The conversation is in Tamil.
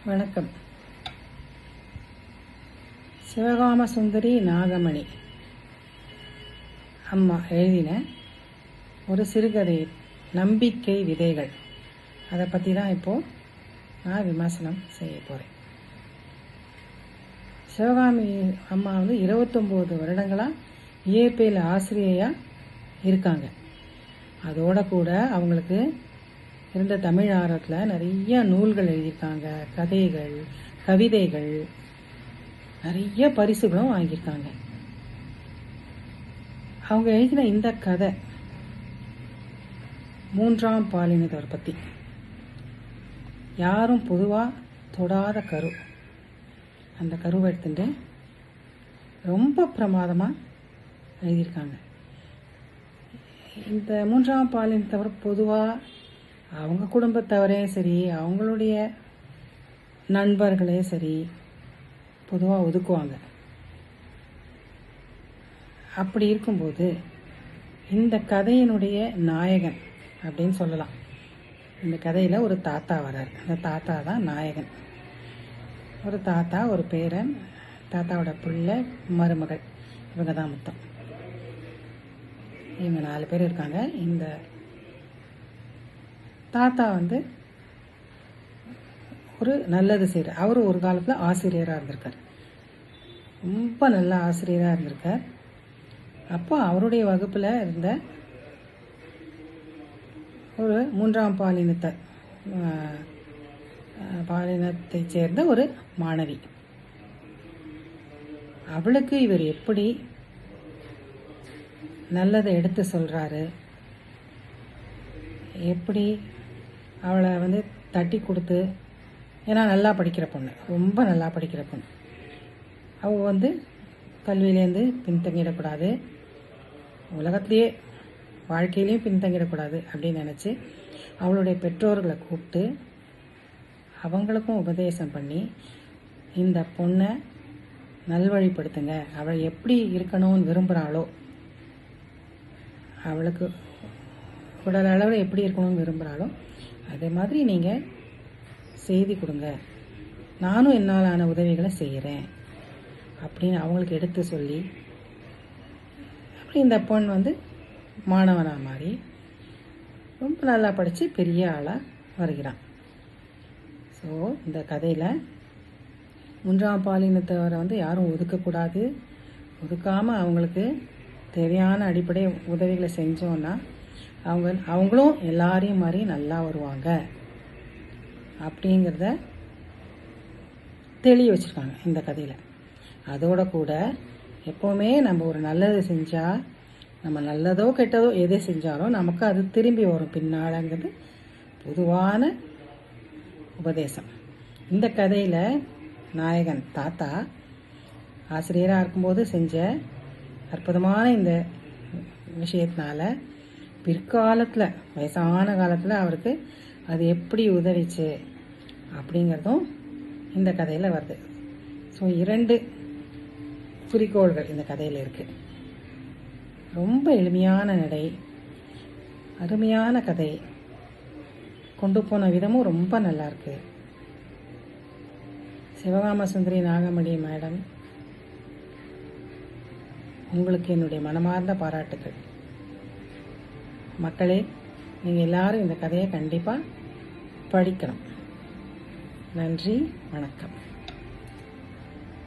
வணக்கம். சிவகாம சுந்தரி நாகமணி அம்மா எழுதின ஒரு சிறுகதை நம்பிக்கை விதைகள். அதை பற்றி தான் இப்போது நான் விமர்சனம் செய்ய போகிறேன். சிவகாமி அம்மா 29 வருடங்களாக இயற்பியல் ஆசிரியையாக இருக்காங்க. அதோட கூட அவங்களுக்கு இருந்த தமிழ் ஆர்வத்தில் நிறைய நூல்கள் எழுதியிருக்காங்க, கதைகள், கவிதைகள், நிறைய பரிசுகளும் வாங்கியிருக்காங்க. அவங்க எழுதின இந்த கதை 3ஆம் பாலினத்தவர் பற்றி. யாரும் பொதுவாக தொடாத கரு. அந்த கருவை எடுத்துட்டு ரொம்ப பிரமாதமாக எழுதியிருக்காங்க. இந்த 3ஆம் பாலினத்தவர் பொதுவாக அவங்க குடும்பத்தவரே சரி, அவங்களுடைய நண்பர்களே சரி, பொதுவாக ஒதுக்குவாங்க. அப்படி இருக்கும்போது இந்த கதையினுடைய நாயகன் அப்படின்னு சொல்லலாம். இந்த கதையில் ஒரு தாத்தா வரார். அந்த தாத்தா தான் நாயகன். ஒரு தாத்தா, ஒரு பேரன், தாத்தாவோட பிள்ளை, மருமகள், இவங்க தான் மொத்தம். இவங்க 4 பேர் இருக்காங்க. இந்த தாத்தா ஒரு நல்லது செய்கிறார். அவர் ஒரு காலத்தில் ஆசிரியராக இருந்திருக்கார். ரொம்ப நல்ல ஆசிரியராக இருந்திருக்கார். அப்போ அவருடைய வகுப்பில் இருந்த ஒரு 3ஆம் பாலினத்தை சேர்ந்த ஒரு மாணவி. அவளுக்கு இவர் எப்படி நல்லதை எடுத்து சொல்கிறாரு, எப்படி அவளை தட்டி கொடுத்து, ஏன்னா நல்லா படிக்கிற பொண்ணு, ரொம்ப நல்லா படிக்கிற பொண்ணு. அவள் கல்வியிலேருந்து பின்தங்கிடக்கூடாது, உலகத்துலேயே வாழ்க்கையிலையும் பின்தங்கிடக்கூடாது அப்படின்னு நினச்சி அவளுடைய பெற்றோர்களை கூப்பிட்டு அவங்களுக்கும் உபதேசம் பண்ணி இந்த பொண்ணை நல்வழிப்படுத்துங்க, அவள் எப்படி இருக்கணும்னு விரும்புகிறாளோ, அவளுக்கு உடல் அளவில் எப்படி இருக்கணும்னு விரும்புகிறாளோ அதே மாதிரி நீங்கள் செய்தி கொடுங்க, நானும் என்னாலான உதவிகளை செய்கிறேன் அப்படின்னு அவங்களுக்கு எடுத்து சொல்லி, அப்படி இந்த பொண் மாணவனாக மாறி ரொம்ப நல்லா படித்து பெரிய ஆளாக வருகிறான். ஸோ இந்த கதையில் 3ஆம் பாலினத்தவரை யாரும் ஒதுக்கக்கூடாது, ஒதுக்காமல் அவங்களுக்கு தேவையான அடிப்படை உதவிகளை செஞ்சோன்னா அவங்களும் எல்லாரையும் மாதிரி நல்லா வருவாங்க அப்படிங்கிறத தெளிய வச்சுருக்காங்க இந்த கதையில். அதோட கூட எப்போவுமே நம்ம ஒரு நல்லது செஞ்சால், நம்ம நல்லதோ கெட்டதோ எதை செஞ்சாலும் நமக்கு அது திரும்பி வரும் பின்னாலங்கிறது பொதுவான உபதேசம். இந்த கதையில் நாயகன் தாத்தா ஆசிரியராக இருக்கும்போது செஞ்ச அற்புதமான இந்த விஷயத்தினால பிற்காலத்தில், வயசான காலத்தில் அவருக்கு அது எப்படி உதவிச்சு அப்படிங்கிறதும் இந்த கதையில் வருது. ஸோ 2 குறிக்கோள்கள் இந்த கதையில் இருக்குது. ரொம்ப எளிமையான நடை, அருமையான கதை, கொண்டு போன விதமும் ரொம்ப நல்லாயிருக்கு. சிவகாம சுந்தரி நாகமணி மேடம், உங்களுக்கு என்னுடைய மனமார்ந்த பாராட்டுக்கள். மக்களே, நீங்கள் எல்லாரும் இந்த கதையை கண்டிப்பாக படிக்கணும். நன்றி, வணக்கம்.